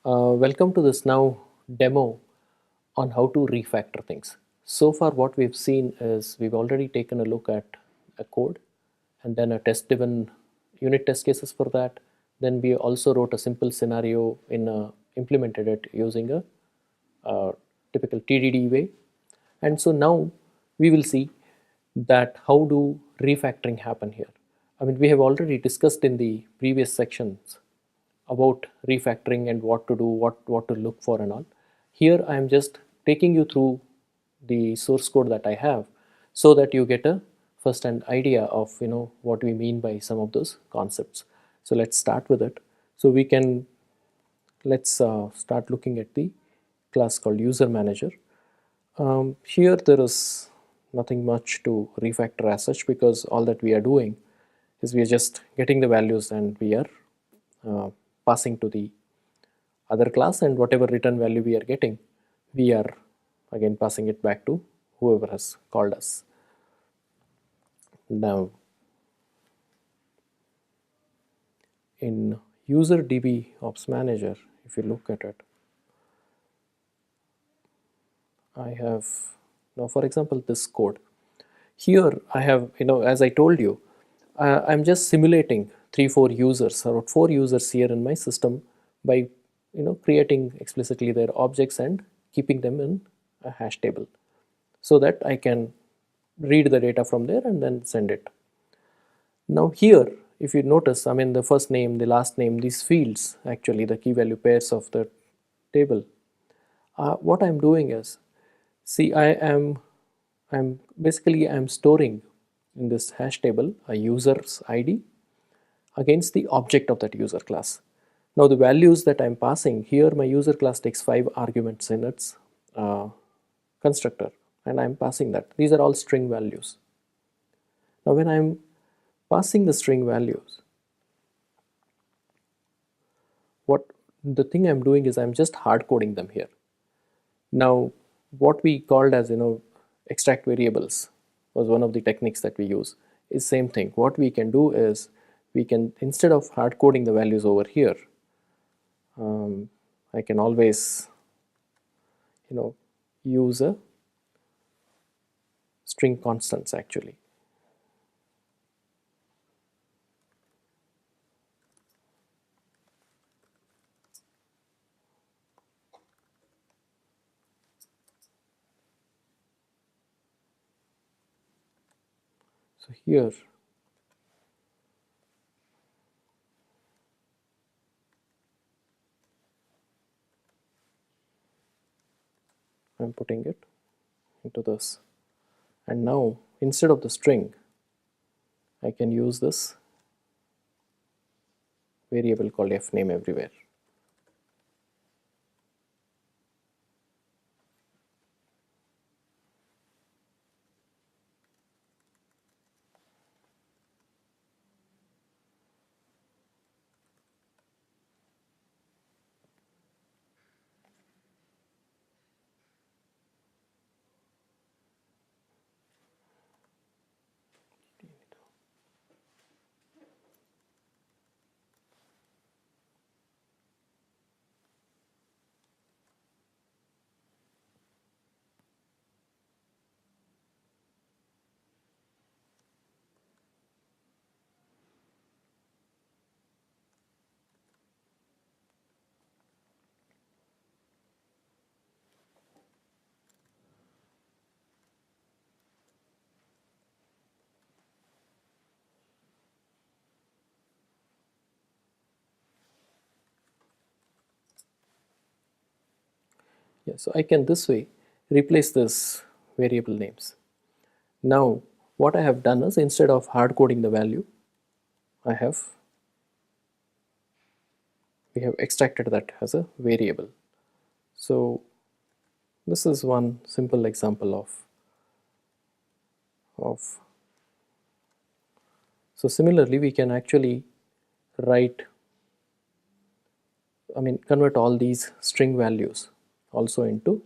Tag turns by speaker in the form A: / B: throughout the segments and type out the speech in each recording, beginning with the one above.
A: Welcome to this now demo on how to refactor things. So far what we've seen is we've already taken a look at a code and then a test driven unit test cases for that. Then we also wrote a simple scenario implemented it using a typical TDD way. And so now we will see that how do refactoring happen here. I mean, we have already discussed in the previous sections about refactoring and what to do, what to look for and all. Here I am just taking you through the source code that I have so that you get a first-hand idea of what we mean by some of those concepts. So let's start with it. So let's start looking at the class called user manager. Here there is nothing much to refactor as such, because all that we are doing is we are just getting the values and we are uh, passing to the other class, and whatever return value we are getting, we are again passing it back to whoever has called us. Now in user DB ops manager, if you look at it, I have now, for example, this code. Here I have, as I told you, I'm just simulating 3-4 users or 4 users here in my system by creating explicitly their objects and keeping them in a hash table so that I can read the data from there and then send it. Now here, if you notice, I mean, the first name, the last name, these fields, actually the key value pairs of the table, what I'm doing is, see, I'm basically I'm storing in this hash table a user's ID against the object of that user class. Now the values that I'm passing here, my user class takes 5 arguments in its constructor, and I'm passing that. These are all string values. Now when I'm passing the string values, what the thing I'm doing is I'm just hard coding them here. Now what we called as extract variables was one of the techniques that we use. Is same thing. What we can do is we can, instead of hard coding the values over here, I can always use a string constants actually. So here I'm putting it into this, and now instead of the string I can use this variable called fname everywhere. Yeah, so I can this way replace this variable names. Now what I have done is, instead of hard coding the value, we have extracted that as a variable. So this is one simple example of so similarly we can actually write, I mean, convert all these string values also into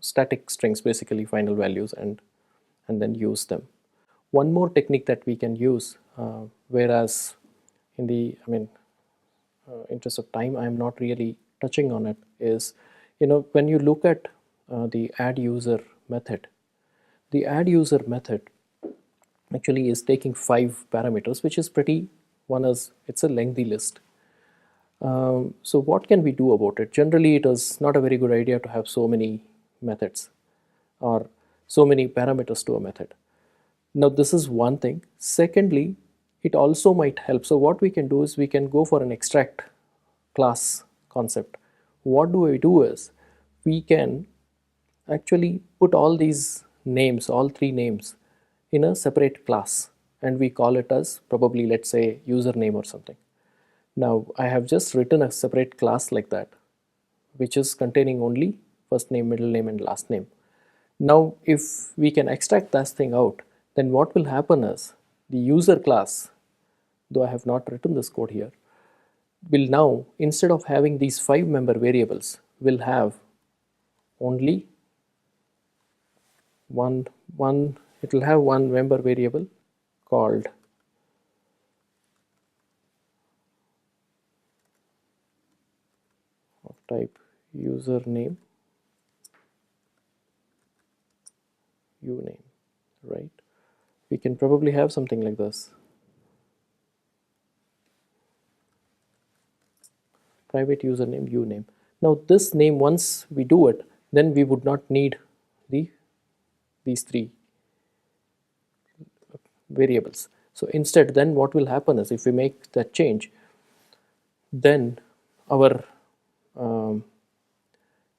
A: static strings, basically final values, and then use them. one more technique that we can use, whereas in the, interest of time, I'm not really touching on it, is, when you look at the add user method, the add user method actually is taking 5 parameters, which is pretty, it's a lengthy list. So what can we do about it? Generally, it is not a very good idea to have so many methods or so many parameters to a method. Now, this is one thing. Secondly, it also might help. So what we can do is we can go for an extract class concept. What do we do is we can actually put all these names, all 3 names, in a separate class, and we call it as probably, let's say, username or something. Now, I have just written a separate class like that, which is containing only first name, middle name, and last name. Now, if we can extract that thing out, then what will happen is the user class, though I have not written this code here, will now, instead of having these 5 member variables, will have only one, it will have one member variable called of type username, uname, right? We can probably have something like this. Private username, uname. Now this name, once we do it, then we would not need these 3 variables. So instead, then what will happen is, if we make that change, then our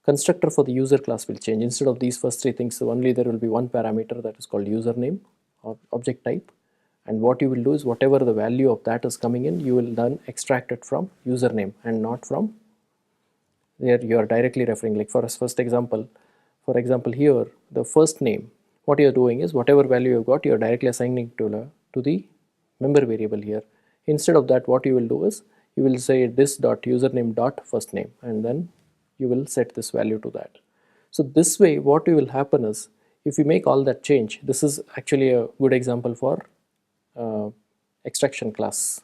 A: constructor for the user class will change. Instead of these first 3 things, only there will be one parameter that is called username or object type, and what you will do is whatever the value of that is coming in, you will then extract it from username and not from there you are directly referring. Like for a first example, for example here, the first name, what you are doing is whatever value you got, you are directly assigning to the member variable here. Instead of that, what you will do is you will say this dot username dot first name, and then you will set this value to that. So this way, what will happen is, if you make all that change, this is actually a good example for extraction class.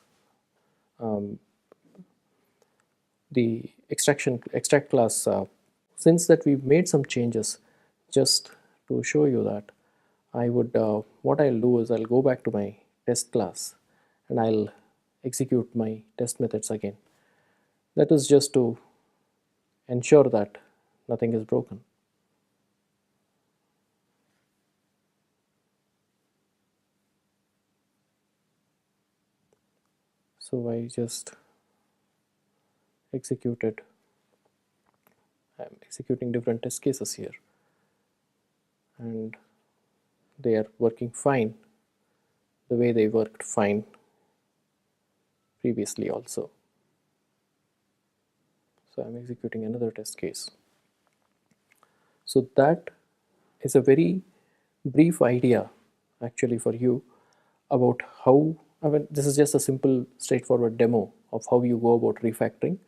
A: The extract class, since that we've made some changes, just to show you that, I would what I'll do is I'll go back to my test class and I'll execute my test methods again. That is just to ensure that nothing is broken. So I just executed, I'm executing different test cases here, and they are working fine the way they worked fine previously also. So I'm executing another test case. So that is a very brief idea actually for you about how, this is just a simple straightforward demo of how you go about refactoring.